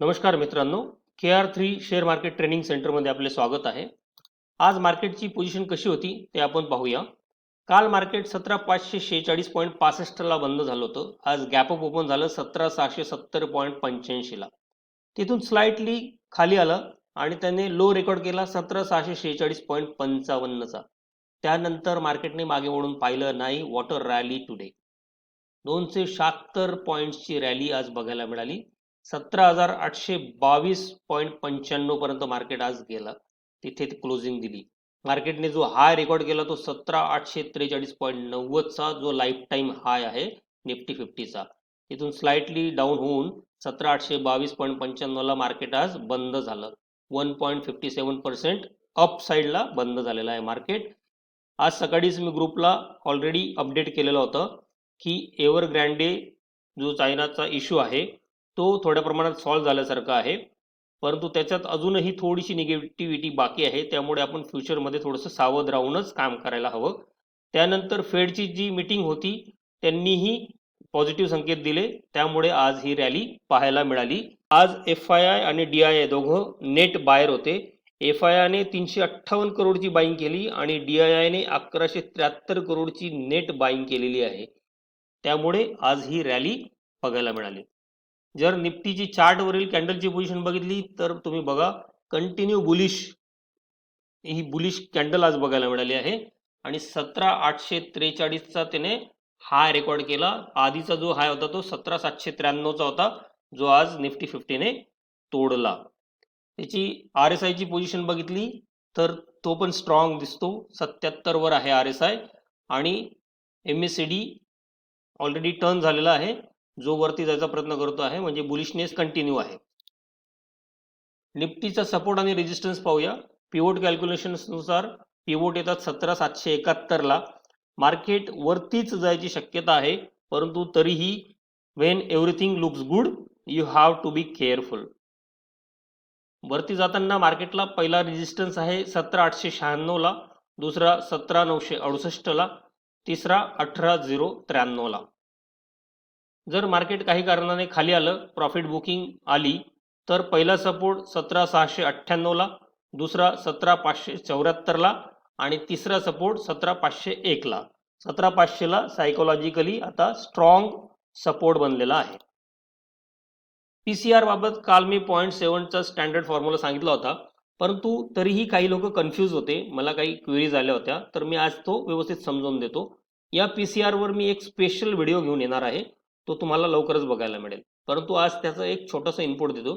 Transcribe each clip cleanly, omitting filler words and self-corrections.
नमस्कार मित्रांनो, KR3 share market training सेंटरमध्ये आपले स्वागत आहे. आज मार्केटची पोझिशन कशी होती ते आपण पाहूया. काल मार्केट 17,546.65 ला बंद झालं होतं. आज गॅप अप ओपन झालं 17,670.85 ला. तिथून स्लाइटली खाली आलं आणि त्याने लो रेकॉर्ड केला 17,646.55 चा. त्यानंतर मार्केटने मागे वळून पाहिलं नाही. वॉटर रॅली टुडे 276 पॉईंट्सची रॅली आज बघायला मिळाली. 17,822.95 पर्यंत मार्केट आज गेला. तिथे क्लोजिंग दिली. मार्केटने जो हाय रेकॉर्ड केला तो 17,843.90 चा जो लाईफ टाइम हाय आहे निफ्टी 50चा. तिथून स्लाइटली डाऊन होऊन 17,822.95 ला मार्केट आज बंद झालं. 1.57% अप साईडला बंद झालेलं आहे मार्केट. आज सकाळीच मी ग्रुपला ऑलरेडी अपडेट केलेलं होतं की एव्हरग्रँडे जो चायनाचा इश्यू आहे तो थोड्या प्रमाणात सॉल्व्ह झाल्यासारखा आहे, परंतु त्याच्यात अजूनही थोडीशी निगेटिव्हिटी बाकी आहे. त्यामुळे आपण फ्युचरमध्ये थोडंसं सावध राहूनच काम करायला हवं. त्यानंतर फेडची जी मीटिंग होती त्यांनीही पॉझिटिव्ह संकेत दिले, त्यामुळे आज ही रॅली पाहायला मिळाली. आज FII आणि DII दोघं नेट बायर होते. FII ने 358 करोडची बाईंग केली आणि DII ने 1173 करोडची नेट बाईंग केलेली आहे. त्यामुळे आज ही रॅली बघायला मिळाली. जर निफ्टीची चार्टवरील कॅन्डलची पोझिशन बघितली तर तुम्ही बघा, कंटिन्यू बुलिश ही बुलिश कॅन्डल आज बघायला मिळाली आहे आणि 17,843 चा त्याने हाय रेकॉर्ड केला. आधीचा जो हाय होता तो 17,793 चा होता, जो आज निफ्टी 50 ने तोडला. त्याची RSI ची पोझिशन बघितली तर तो पण स्ट्रॉंग दिसतो. 77 वर आहे RSI आणि MACD ऑलरेडी टर्न झालेला आहे, जो वरती जायचा प्रयत्न करतो आहे, म्हणजे बुलिशनेस कंटिन्यू आहे. निफ्टीचा सपोर्ट आणि रेजिस्टन्स पाहूया. पिवोट कॅल्क्युलेशन्स नुसार पिवोट येतात 17,771 ला. मार्केट वरतीच जायची शक्यता आहे, परंतु तरीही when everything looks good you have to be careful. वरती जाताना मार्केटला पहिला रेजिस्टन्स आहे 17,896 ला, दुसरा 17,968 ला, तिसरा 18,093 ला. जर मार्केट काही कारणाने खाली आलं, प्रॉफिट बुकिंग आली, तर पहिला सपोर्ट 17,698 ला, दुसरा 17,574 ला आणि तिसरा सपोर्ट 17,501 ला. 17,500 ला सायकोलॉजिकली आता स्ट्रॉंग सपोर्ट बनलेला आहे. PCR बाबत काल मी 0.7 चा स्टँडर्ड फॉर्म्युला सांगितला होता, परंतु तरीही काही लोक कन्फ्यूज होते. मला काही क्वेरीज आल्या होत्या, तर मी आज तो व्यवस्थित समजावून देतो. या PCR वर मी एक स्पेशल व्हिडिओ घेऊन येणार आहे, तो तुम्हाला लवकरच बघायला मिळेल. परंतु आज त्याचं एक छोटंसं इनपुट देतो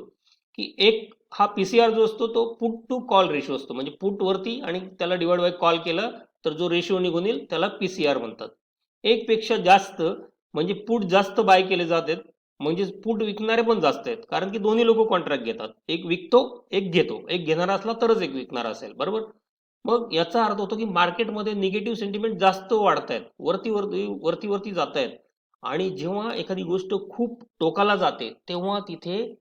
की एक हा PCR जो असतो तो पुट टू कॉल रेशो असतो. म्हणजे पुट वरती आणि त्याला डिवाइड बाय कॉल केलं तर जो रेशो निघून येईल त्याला PCR म्हणतात. एक पेक्षा जास्त म्हणजे पुट जास्त बाय केले जातात, म्हणजे पुट विकणारे पण जास्त आहेत, कारण की दोन्ही लोक कॉन्ट्रॅक्ट घेतात. एक विकतो, एक घेतो. एक घेणारा असला तरच एक विकणारा असेल, बरोबर. मग याचा अर्थ होतो की मार्केटमध्ये निगेटिव्ह सेंटिमेंट जास्त वाढत आहेत, वरती वरती वरती वरती जात आहेत. आणि जेव्हा एखादी गोष्ट खूप टोकाला जाते तेव्हा तिथे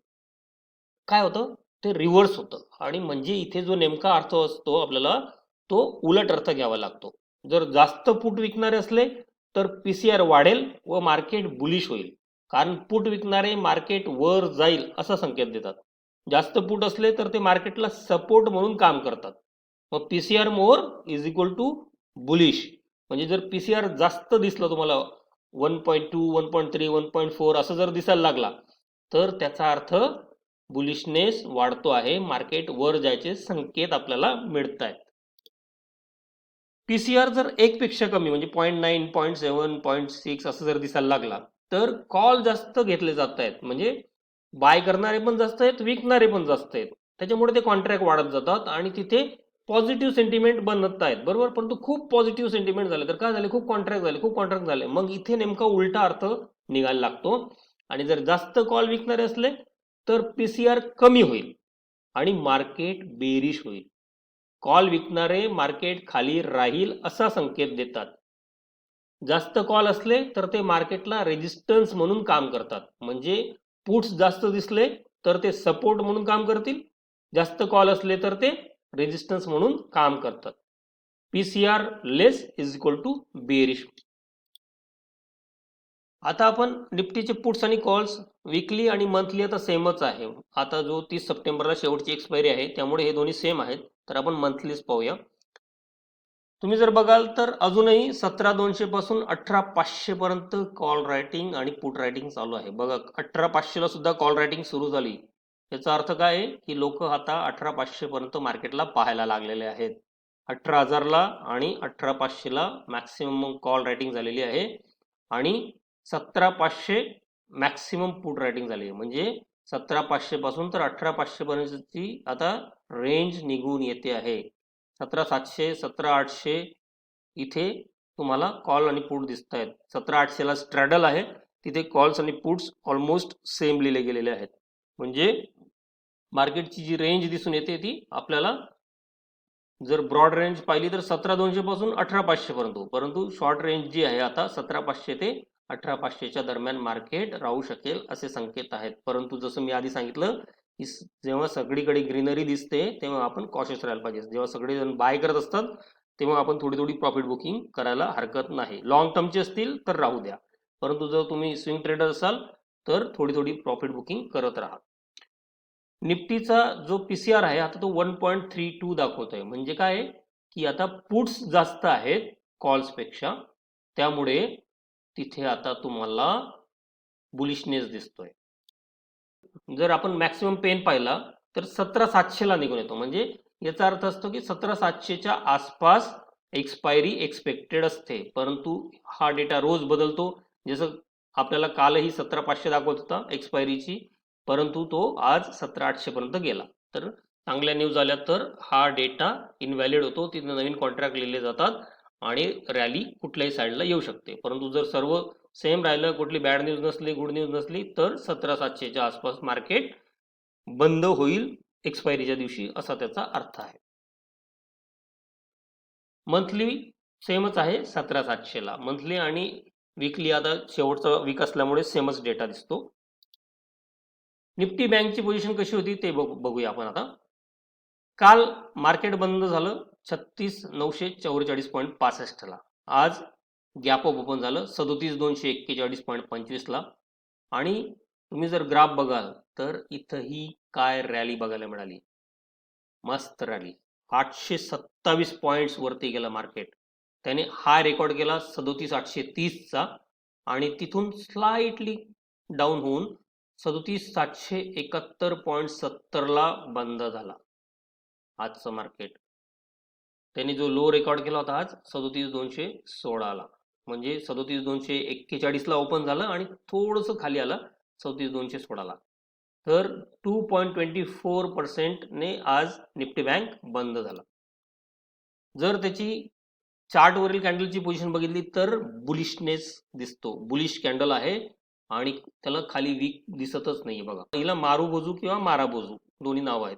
काय होतं, ते रिव्हर्स होतं. आणि म्हणजे इथे जो नेमका अर्थ असतो आपल्याला तो उलट अर्थ घ्यावा लागतो. जर जास्त पुट विकणारे असले तर PCR वाढेल व मार्केट बुलिश होईल, कारण पुट विकणारे मार्केट वर जाईल असा संकेत देतात. जास्त पुट असले तर ते मार्केटला सपोर्ट म्हणून काम करतात. मग PCR more is equal to bullish. म्हणजे जर PCR जास्त दिसलं तुम्हाला 1.2 1.3 1.4 असं जर दिसायला लागला तर त्याचा अर्थ बुलिशनेस वाढतो आहे, मार्केट वर जायचे संकेत आपल्याला मिळत आहेत. PCR जर एक पेक्षा कमी म्हणजे 0.9 0.7 0.6 असं जर दिसायला लागला तर कॉल जास्त घेतले जात आहेत. म्हणजे बाय करणारे पण जास्त आहेत, विकणारे पण जास्त आहेत. त्याच्यामुळे ते कॉन्ट्रॅक्ट वाढत जातात आणि तिथे पॉझिटिव्ह सेंटिमेंट बनत आहेत, बरोबर. परंतु खूप पॉझिटिव्ह सेंटिमेंट झाले तर काय झाले, खूप कॉन्ट्रॅक्ट झाले. मग इथे नेमका उलटा अर्थ निघायला लागतो. आणि जर जास्त कॉल विकणारे असले तर PCR कमी होईल आणि मार्केट बेरिश होईल. कॉल विकणारे मार्केट खाली राहील असा संकेत देतात. जास्त कॉल असले तर ते मार्केटला रेजिस्टन्स म्हणून काम करतात. म्हणजे पुट्स जास्त दिसले तर ते सपोर्ट म्हणून काम करतील, जास्त कॉल असले तर ते रेजिस्टन्स म्हणून काम करतात. PCR less is equal to bearish. आता आपण निफ्टीचे पुट्स आणि कॉल्स वीकली आणि मंथली आता सेमच आहे. आता जो 30 सप्टेंबरला शेवटची एक्सपायरी आहे त्यामुळे हे दोन्ही सेम आहेत. तर आपण मंथलीच पाहूया. तुम्ही जर बघाल तर अजूनही 17,200 पासून 18,500 पर्यंत कॉल रायटिंग आणि पुट रायटिंग चालू आहे. बघा 18,500 ला सुद्धा कॉल रायटिंग सुरू झाली. याचा अर्थ काय आहे की लोक आता 18,500 पर्यंत मार्केटला पाहायला लागलेले आहेत. 18,000 ला आणि 18,500 ला मॅक्सिमम कॉल रायटिंग झालेली आहे आणि 17,500 मॅक्सिमम पुट रायटिंग झाली आहे. म्हणजे 17,500 पासून तर 18,500 पर्यंतची आता रेंज निघून येते आहे. 17,700 17,800 इथे तुम्हाला कॉल आणि पुट दिसत आहेत. 17,800 ला स्ट्रॅडल आहे, तिथे कॉल्स आणि पुट्स ऑलमोस्ट सेम लिहिले गेलेले आहेत. म्हणजे मार्केटची जी रेंज दिसून येते ती आपल्याला जर ब्रॉड रेंज पाहिली तर 17,200 पासून 18,500 पर्यंत, परंतु शॉर्ट रेंज जी आहे आता 17,500 ते 18,500च्या दरम्यान मार्केट राहू शकेल असे संकेत आहेत. परंतु जसं मी आधी सांगितलं की जेव्हा सगळीकडे ग्रीनरी दिसते तेव्हा आपण कॉशियस राहायला पाहिजे. जेव्हा सगळेजण बाय करत असतात तेव्हा आपण थोडी थोडी प्रॉफिट बुकिंग करायला हरकत नाही. लॉंग टर्मचे असतील तर राहू द्या, परंतु जर तुम्ही स्विंग ट्रेडर असाल तर थोडी थोडी प्रॉफिट बुकिंग करत राहा. निफ्टीचा जो पीसीआर आहे आता तो 1.32 दाखवतोय. म्हणजे काय की आता पुट्स जास्त आहेत कॉल्स पेक्षा, त्यामुळे तिथे आता तुम्हाला बुलिशनेस दिसतोय. जर आपण मॅक्सिमम पेन पाहिला तर 17,700 ला निघून येतो. म्हणजे याचा अर्थ असतो की 17,700च्या आसपास एक्सपायरी एक्सपेक्टेड असते, परंतु हा डेटा रोज बदलतो. जसं आपल्याला कालही 17,500 दाखवत होता एक्सपायरीची, परंतु तो आज 17,800 पर्यंत गेला. तर चांगल्या न्यूज आल्या तर हा डेटा इनव्हॅलिड होतो, तिथे नवीन कॉन्ट्रॅक्ट लिहिले जातात आणि रॅली कुठल्याही साईडला येऊ शकते. परंतु जर सर्व सेम राहिलं, कुठली बॅड न्यूज नसली, गुड न्यूज नसली, तर 17,700च्या आसपास मार्केट बंद होईल एक्सपायरीच्या दिवशी, असा त्याचा अर्थ आहे. मंथली सेमच आहे 17,700 ला. मंथली आणि वीकली आता शेवटचा वीक असल्यामुळे सेमच डेटा दिसतो. निफ्टी बँकची पोझिशन कशी होती ते बघूया आपण आता. काल मार्केट बंद झालं 36,944.65 ला. आज गॅप अप ओपन झालं 37,241.25 ला. आणि तुम्ही जर ग्राफ बघाल तर इथंही काय रॅली बघायला मिळाली, मस्त रॅली. 827 पॉइंट्स वरती गेलं मार्केट. त्याने हा रेकॉर्ड केला 37,830चा आणि तिथून स्लाइटली डाऊन होऊन 37,771.70 ला बंद झाला आजचं मार्केट. त्यांनी जो लो रेकॉर्ड केला होता आज 37,216 ला, म्हणजे 37,241 ला ओपन झालं आणि थोडंसं खाली आलं 37,216 ला. तर 2.24% ने आज निफ्टी बँक बंद झाला. जर त्याची चार्टवरील कॅन्डलची पोझिशन बघितली तर बुलिशनेस दिसतो, बुलिश कॅन्डल आहे आणि त्याला खाली वीक दिसतच नाही. बघा, हिला मारुबोजू किंवा माराबोजू दोन्ही नाव आहेत.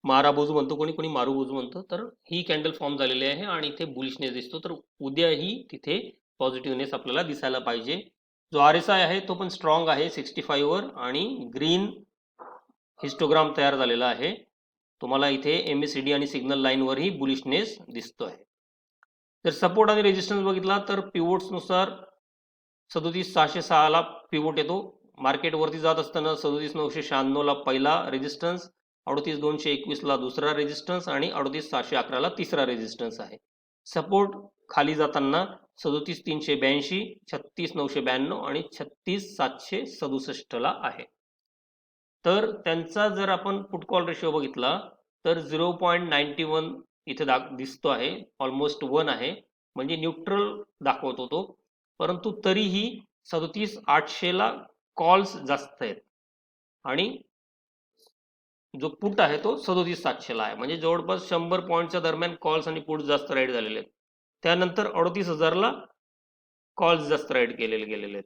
माराबोजू म्हणतो कोणी, कोणी मारुबोजू म्हणतो. तर ही कॅन्डल फॉर्म झालेली आहे आणि इथे बुलिशनेस दिसतो. तर उद्याही तिथे पॉझिटिव्हनेस आपल्याला दिसायला पाहिजे. जो RSI आहे तो पण स्ट्रॉंग आहे 65 वर आणि ग्रीन हिस्टोग्राम तयार झालेला आहे. तुम्हाला इथे MACD आणि सिग्नल लाईनवरही बुलिशनेस दिसतो आहे. जर सपोर्ट आणि रेजिस्टन्स बघितला तर पिवोट्स नुसार 37,606 ला पिवोट येतो. मार्केट वरती जात असताना 37,996 ला पहिला रेजिस्टन्स, 38,221 ला दुसरा रेजिस्टन्स आणि 38,611 ला तिसरा रेजिस्टन्स आहे. सपोर्ट खाली जाताना 37,382, 36,992 आणि 36,767 ला आहे. तर त्यांचा जर आपण पुट कॉल रेशिओ बघितला तर 0.91 इथे दिसतो आहे, ऑलमोस्ट 1 आहे, म्हणजे न्यूट्रल दाखवतो तो. परंतु तरीही 37,800 ला कॉल्स जास्त आहेत आणि जो पुट आहे तो 37,700 ला आहे. म्हणजे जवळपास 100 पॉईंटच्या दरम्यान कॉल्स आणि पुट जास्त राईड झालेले आहेत. त्यानंतर 38,000 ला कॉल्स जास्त राईड केलेले गेलेले आहेत.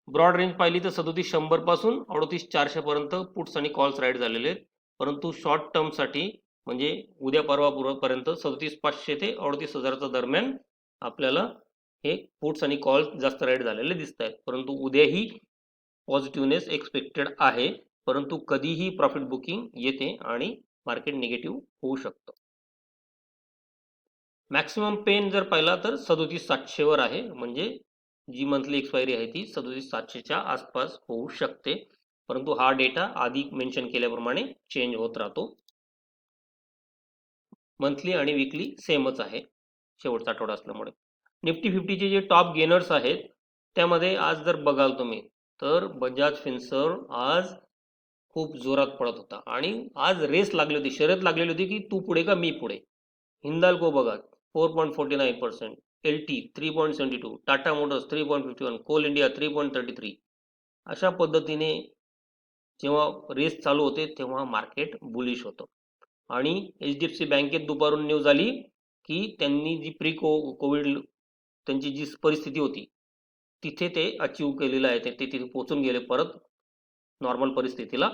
ब्रॉड रेंज पाहिली तर 37,100 पासून 38,400 पर्यंत पुट्स आणि कॉल्स राईड झालेले आहेत. परंतु शॉर्ट टर्म साठी म्हणजे उद्या परवा पर्यंत 37,500 ते 38,000च्या दरम्यान आपल्याला हे पुट्स आणि कॉल्स जास्त राईड झालेले दिसत आहेत. परंतु उद्याही पॉझिटिव्हनेस एक्सपेक्टेड आहे, परंतु कधीही प्रॉफिट बुकिंग येते आणि मार्केट निगेटिव्ह होऊ शकतं. मॅक्सिमम पेन जर पाहिला तर 37,700 वर आहे, म्हणजे जी मंथली एक्सपायरी आहे ती 37,700च्या आसपास होऊ शकते, परंतु हा डेटा आधी मेन्शन केल्याप्रमाणे चेंज होत राहतो. मंथली आणि वीकली सेमच आहे शेवटचा आठवडा असल्यामुळे. निफ्टी 50चे जे टॉप गेनर्स आहेत त्यामध्ये आज जर बघाल तुम्ही तर बजाज फिन्सर्व आज खूप जोरात पडत होता आणि आज रेस लागली होती, शर्यत लागलेली होती की तू पुढे का मी पुढे. हिंदाल्को बघा 4.49%, LT 3.72, Tata Motors 3.51, Coal India 3.33. अशा पद्धतीने जेव्हा रेस चालू होते तेव्हा मार्केट बुलिश होतं. आणि HDFC बँकेत दुपारून न्यूज आली की त्यांनी जी कोविड त्यांची जी परिस्थिती होती तिथे ते अचीव केलेलं आहे, ते तिथे पोहोचून गेले परत नॉर्मल परिस्थितीला.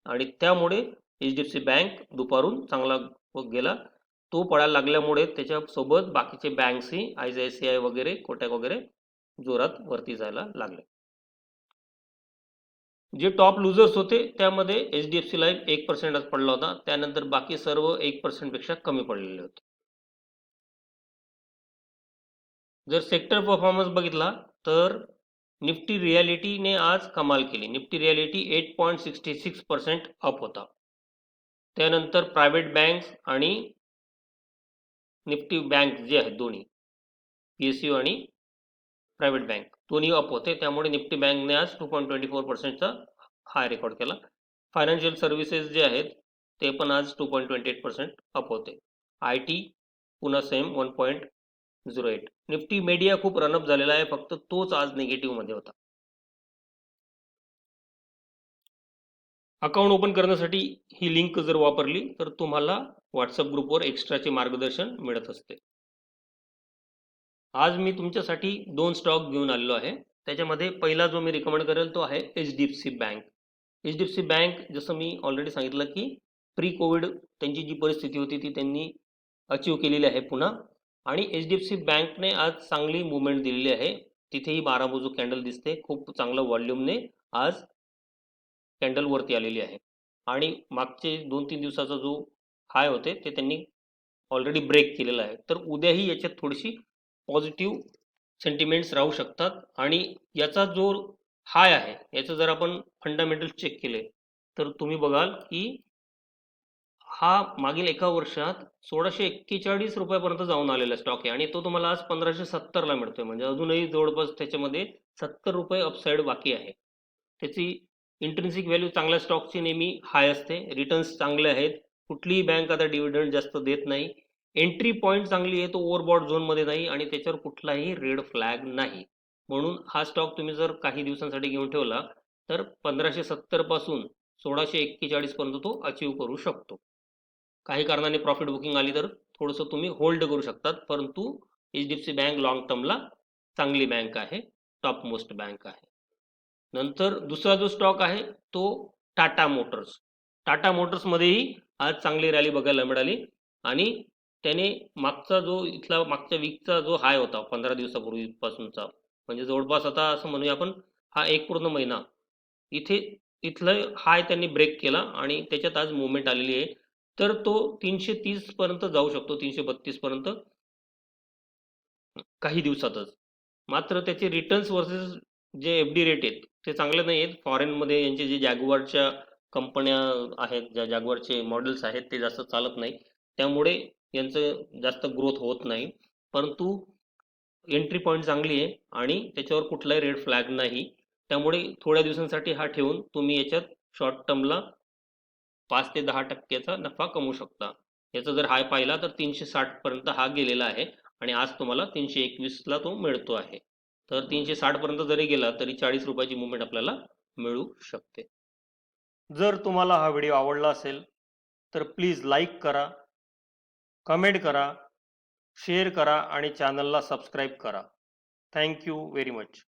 आणि त्यामुळे HDFC बँक दुपारून चांगला गेला. तो पडायला लागल्यामुळे त्याच्यासोबत बाकीचे बँक्सही ICICI वगैरे कोटक वगैरे जोरात वरती जायला लागले. जे टॉप लुजर्स होते त्यामध्ये HDFC लाईफ 1% आज पडला होता, त्यानंतर बाकी सर्व 1% पेक्षा कमी पडलेले होते. जर सेक्टर परफॉर्मन्स बघितला तर निफ्टी रियालिटीने आज कमाल केली. निफ्टी रियालिटी 8.66% अप होता. त्यानंतर प्रायव्हेट बँक्स आणि निफ्टी बँक जे आहेत दोन्ही PSU आणि प्रायव्हेट बँक दोन्ही अप होते, त्यामुळे निफ्टी बँकने आज 2.24%चा हाय रेकॉर्ड केला. फायनान्शियल सर्व्हिसेस जे आहेत ते पण आज 2.28% अप होते. IT पुन्हा सेम 1.08. निफ्टी मीडिया खूप रनअप झालेला आहे, फक्त तोच आज निगेटिव्ह मध्ये होता. अकाउंट ओपन करण्यासाठी ही लिंक जर वापरली तर तुम्हाला व्हॉट्सअप ग्रुपवर एक्स्ट्राचे मार्गदर्शन मिळत असते. आज मी तुमच्यासाठी 2 स्टॉक घेऊन आलेलो आहे. त्याच्यामध्ये पहिला जो मी रिकमेंड करेल तो आहे HDFC बँक. HDFC बँक जसं मी ऑलरेडी सांगितलं की प्री कोविड त्यांची जी परिस्थिती होती ती त्यांनी अचीव केलेली आहे पुन्हा. आणि HDFC बँकने आज चांगली मुवमेंट दिलेली आहे. तिथेही 12 बाजू कॅन्डल दिसते, खूप चांगलं व्हॉल्यूमने आज कॅन्डल वरती आलेली आहे. आणि मागचे 2-3 दिवसाचा जो हाय होते ते त्यांनी ऑलरेडी ब्रेक केलेला आहे. तर उद्याही याच्यात थोडीशी पॉझिटिव्ह सेंटिमेंट्स राहू शकतात. आणि याचा जो हाय आहे याचं जर आपण फंडामेंटल चेक केले तर तुम्ही बघाल की हा मागील एका वर्षात 1641 रुपयापर्यंत जाऊन आलेला स्टॉक आहे आणि तो तुम्हाला आज 1570 ला मिळतोय. म्हणजे अजूनही जवळपास त्याच्यामध्ये 70 रुपये अपसाईड बाकी आहे. त्याची इंट्रिन्सिक व्हॅल्यू चांगल्या स्टॉकची नेहमी हाय असते, रिटर्न्स चांगले आहेत, कुठलीही बँक आता डिव्हिडंड जास्त देत नाही, एंट्री पॉईंट चांगली आहे, तो ओव्हरबॉट झोनमध्ये नाही आणि त्याच्यावर कुठलाही रेड फ्लॅग नाही. म्हणून हा स्टॉक तुम्ही जर काही दिवसांसाठी घेऊन ठेवला तर 1570 पासून 1641 पर्यंत तो अचीव करू शकतो. काही कारणाने प्रॉफिट बुकिंग आली तर थोडंसं तुम्ही होल्ड करू शकतात, परंतु HDFC बँक लॉंग टर्मला चांगली बँक आहे, टॉप मोस्ट बँक आहे. नंतर दुसरा जो स्टॉक आहे तो टाटा मोटर्स. टाटा मोटर्समध्येही आज चांगली रॅली बघायला मिळाली आणि त्याने मागच्या वीकचा जो हाय होता 15 दिवसापूर्वीपासूनचा, म्हणजे जवळपास आता असं म्हणूया आपण हा एक पूर्ण महिना इथलं हाय त्यांनी ब्रेक केला आणि त्याच्यात आज मुवमेंट आलेली आहे. तर तो 330 पर्यंत जाऊ शकतो, 332 पर्यंत काही दिवसातच. मात्र त्याचे रिटर्न्स वर्सेस जे FD रेट आहेत ते चांगले नाही आहेत. फॉरेनमध्ये यांचे जे जॅग्वारच्या कंपन्या आहेत, ज्या जॅग्वारचे मॉडेल्स आहेत ते जास्त चालत नाही, त्यामुळे यांचं जास्त ग्रोथ होत नाही. परंतु एंट्री पॉईंट चांगली आहे आणि त्याच्यावर कुठलाही रेड फ्लॅग नाही, त्यामुळे थोड्या दिवसांसाठी हा ठेवून तुम्ही याच्यात शॉर्ट टर्मला 5 ते 10% नफा कमवू शकता. याचा जर हाय पाहिला तर 360 पर्यंत हा गेलेला आहे आणि आज तुम्हाला 321 ला तो मिळतो आहे. तर 360 पर्यंत जरी गेला तरी 40 रुपयाची मुवमेंट आपल्याला मिळू शकते. जर तुम्हाला हा व्हिडिओ आवडला असेल तर प्लीज लाईक करा, कमेंट करा, शेअर करा आणि चॅनलला सबस्क्राईब करा. Thank you very much.